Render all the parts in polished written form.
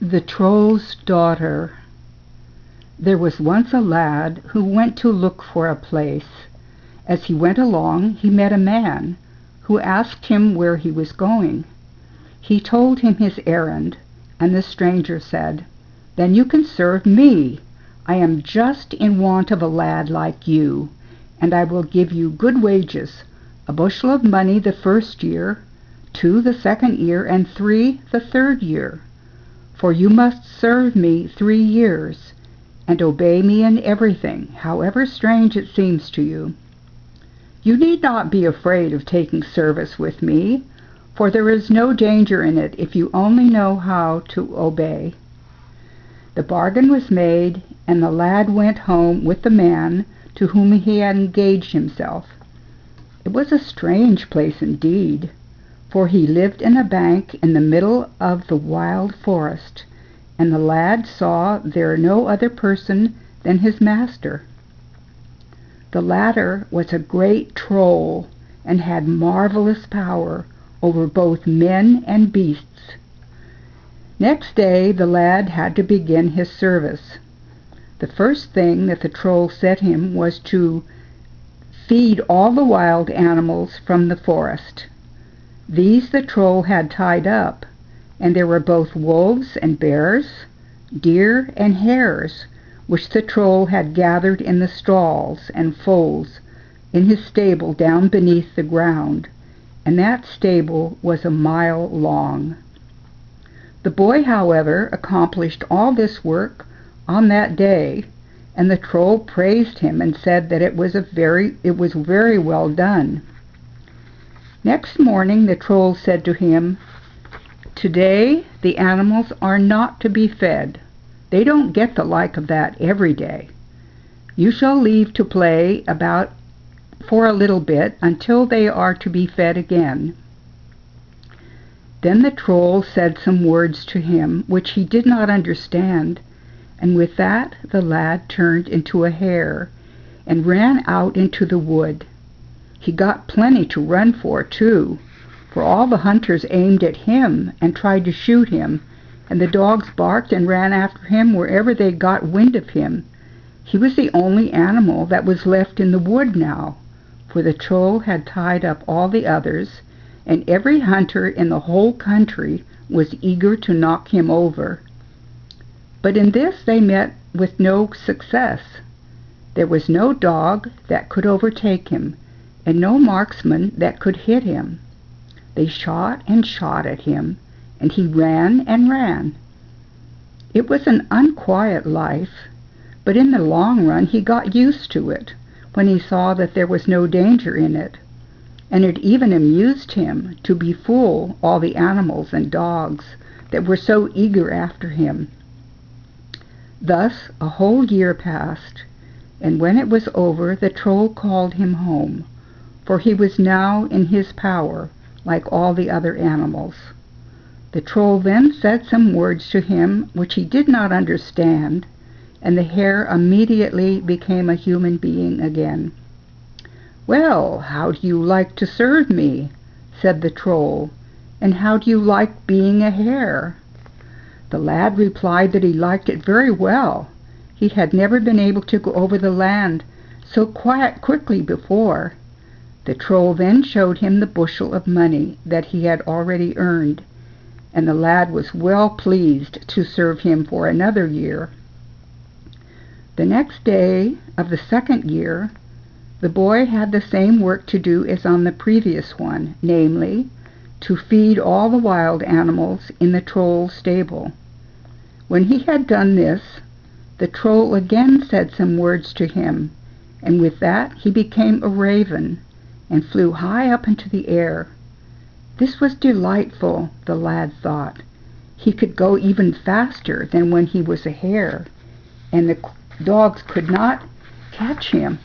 The Troll's Daughter. There was once a lad who went to look for a place. As he went along, he met a man who asked him where he was going. He told him his errand, and the stranger said, "Then you can serve me. I am just in want of a lad like you, and I will give you good wages, a bushel of money the first year, 2 the second year, and 3 the third year. For you must serve me 3 years, and obey me in everything, however strange it seems to you. You need not be afraid of taking service with me, for there is no danger in it if you only know how to obey." The bargain was made, and the lad went home with the man to whom he had engaged himself. It was a strange place indeed, for he lived in a bank in the middle of the wild forest, and the lad saw there no other person than his master. The latter was a great troll, and had marvelous power over both men and beasts. Next day the lad had to begin his service. The first thing that the troll set him was to feed all the wild animals from the forest. These the troll had tied up, and there were both wolves and bears, deer and hares, which the troll had gathered in the stalls and folds in his stable down beneath the ground, and that stable was a mile long. The boy, however, accomplished all this work on that day, and the troll praised him and said that it was very well done. Next morning the troll said to him, "Today the animals are not to be fed. They don't get the like of that every day. You shall leave to play about for a little bit until they are to be fed again." Then the troll said some words to him which he did not understand, and with that the lad turned into a hare and ran out into the wood. He got plenty to run for, too, for all the hunters aimed at him and tried to shoot him, and the dogs barked and ran after him wherever they got wind of him. He was the only animal that was left in the wood now, for the troll had tied up all the others, and every hunter in the whole country was eager to knock him over. But in this they met with no success. There was no dog that could overtake him, and no marksman that could hit him. They shot and shot at him, and he ran and ran. It was an unquiet life, but in the long run he got used to it, when he saw that there was no danger in it, and it even amused him to befool all the animals and dogs that were so eager after him. Thus a whole year passed, and when it was over the troll called him home, for he was now in his power like all the other animals. The troll then said some words to him which he did not understand, and the hare immediately became a human being again. "Well, how do you like to serve me?" said the troll, "and how do you like being a hare?" The lad replied that he liked it very well. He had never been able to go over the land so quickly before. The troll then showed him the bushel of money that he had already earned, and the lad was well pleased to serve him for another year. The next day of the second year, the boy had the same work to do as on the previous one, namely, to feed all the wild animals in the troll's stable. When he had done this, the troll again said some words to him, and with that he became a raven, and flew high up into the air. This was delightful, the lad thought. He could go even faster than when he was a hare, and the dogs could not catch him.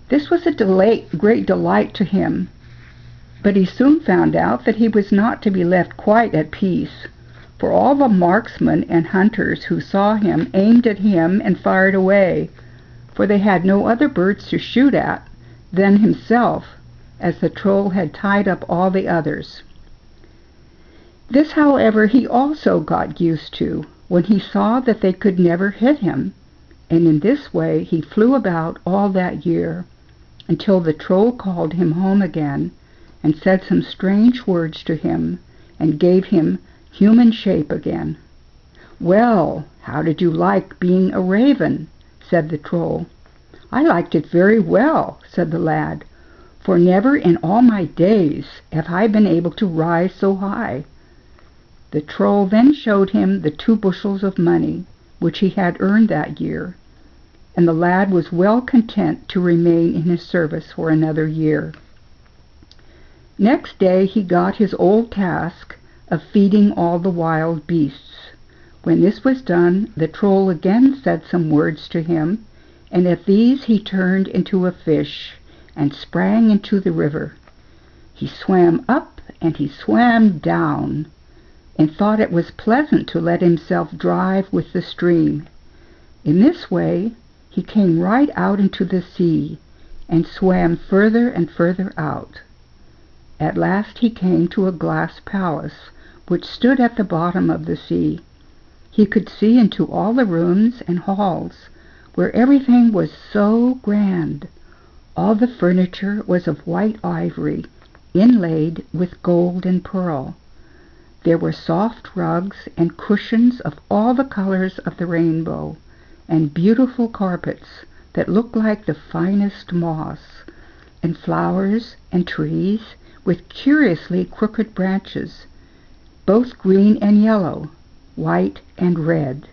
This was a great delight to him, but he soon found out that he was not to be left quite at peace, for all the marksmen and hunters who saw him aimed at him and fired away, for they had no other birds to shoot at than himself, as the troll had tied up all the others. This, however, he also got used to when he saw that they could never hit him, and in this way he flew about all that year, until the Troll called him home again, and said some strange words to him, and gave him human shape again. "Well, how did you like being a raven?" said the Troll. "I liked it very well," said the lad, "for never in all my days have I been able to rise so high." The Troll then showed him the 2 bushels of money which he had earned that year, and the lad was well content to remain in his service for another year. Next day he got his old task of feeding all the wild beasts. When this was done, the Troll again said some words to him, and at these he turned into a fish, and sprang into the river. He swam up and he swam down, and thought it was pleasant to let himself drive with the stream. In this way he came right out into the sea, and swam further and further out. At last he came to a glass palace, which stood at the bottom of the sea. He could see into all the rooms and halls, where everything was so grand. All the furniture was of white ivory, inlaid with gold and pearl. There were soft rugs and cushions of all the colors of the rainbow, and beautiful carpets that looked like the finest moss, and flowers and trees with curiously crooked branches, both green and yellow, white and red.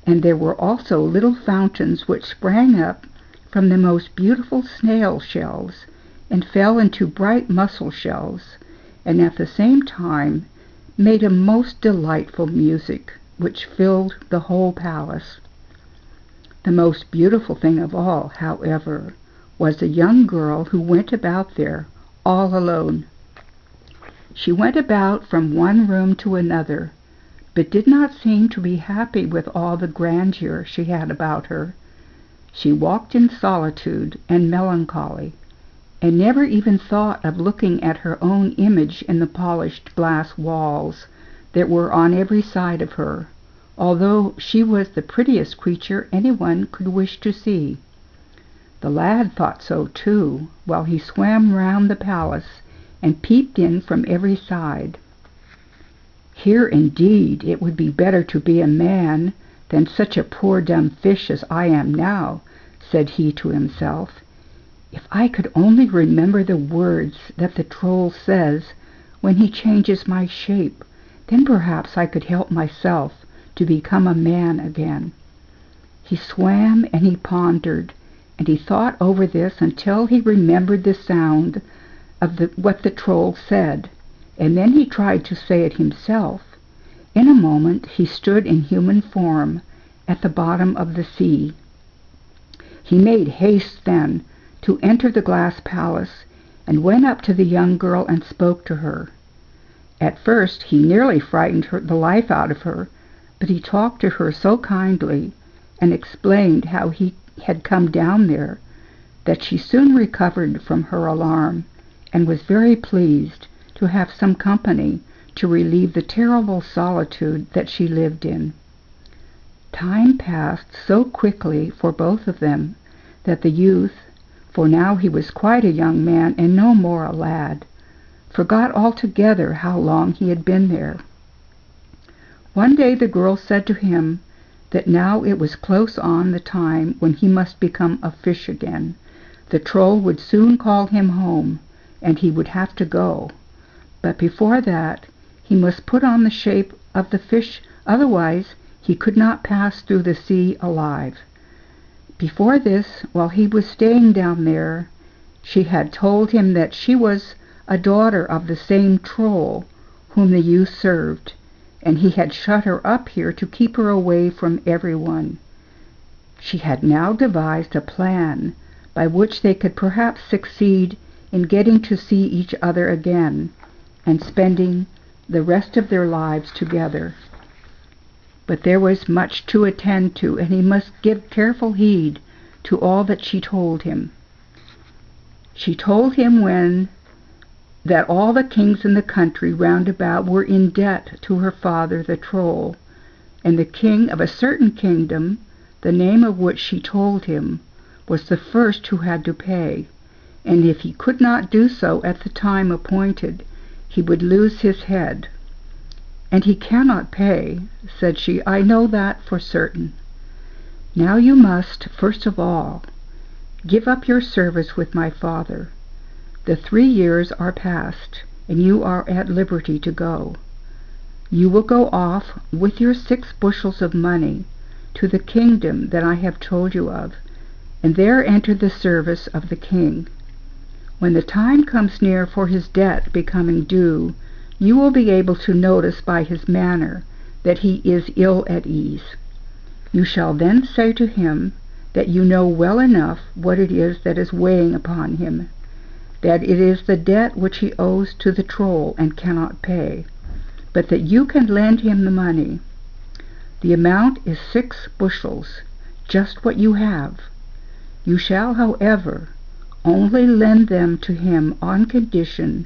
And there were also little fountains which sprang up from the most beautiful snail shells, and fell into bright mussel shells, and at the same time made a most delightful music, which filled the whole palace. The most beautiful thing of all, however, was a young girl who went about there all alone. She went about from one room to another, but did not seem to be happy with all the grandeur she had about her. She walked in solitude and melancholy, and never even thought of looking at her own image in the polished glass walls that were on every side of her, although she was the prettiest creature anyone could wish to see. The lad thought so too, while he swam round the palace and peeped in from every side. "Here indeed it would be better to be a man than such a poor dumb fish as I am now," said he to himself. "If I could only remember the words that the Troll says when he changes my shape, then perhaps I could help myself to become a man again." He swam and he pondered, and he thought over this until he remembered the sound of what the Troll said, and then he tried to say it himself. In a moment he stood in human form at the bottom of the sea. He made haste then to enter the glass palace, and went up to the young girl and spoke to her. At first he nearly frightened the life out of her, but he talked to her so kindly, and explained how he had come down there, that she soon recovered from her alarm, and was very pleased to have some company to relieve the terrible solitude that she lived in. Time passed so quickly for both of them that the youth, for now he was quite a young man and no more a lad, forgot altogether how long he had been there. One day the girl said to him that now it was close on the time when he must become a fish again. The Troll would soon call him home, and he would have to go. But before that he must put on the shape of the fish, otherwise he could not pass through the sea alive. Before this, while he was staying down there, she had told him that she was a daughter of the same Troll whom the youth served, and he had shut her up here to keep her away from everyone. She had now devised a plan by which they could perhaps succeed in getting to see each other again, and spending the rest of their lives together. But there was much to attend to, and he must give careful heed to all that she told him. She told him when that all the kings in the country round about were in debt to her father the Troll, and the king of a certain kingdom, the name of which she told him, was the first who had to pay, and if he could not do so at the time appointed, he would lose his head. "And he cannot pay," said she. "I know that for certain. Now you must, first of all, give up your service with my father. The 3 years are past, and you are at liberty to go. You will go off with your 6 bushels of money to the kingdom that I have told you of, and there enter the service of the king. When the time comes near for his debt becoming due, you will be able to notice by his manner that he is ill at ease. You shall then say to him that you know well enough what it is that is weighing upon him, that it is the debt which he owes to the Troll and cannot pay, but that you can lend him the money. The amount is 6 bushels, just what you have. You shall, however, only lend them to him on condition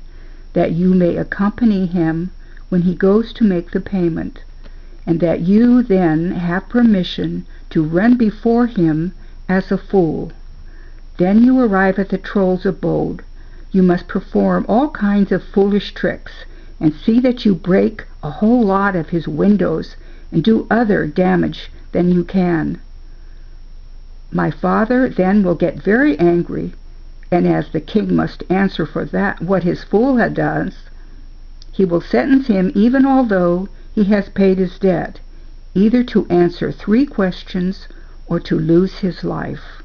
that you may accompany him when he goes to make the payment, and that you then have permission to run before him as a fool. Then you arrive at the Troll's abode. You must perform all kinds of foolish tricks, and see that you break a whole lot of his windows and do other damage than you can. My father then will get very angry, and as the king must answer for that what his fool had done, he will sentence him, even although he has paid his debt, either to answer 3 questions or to lose his life."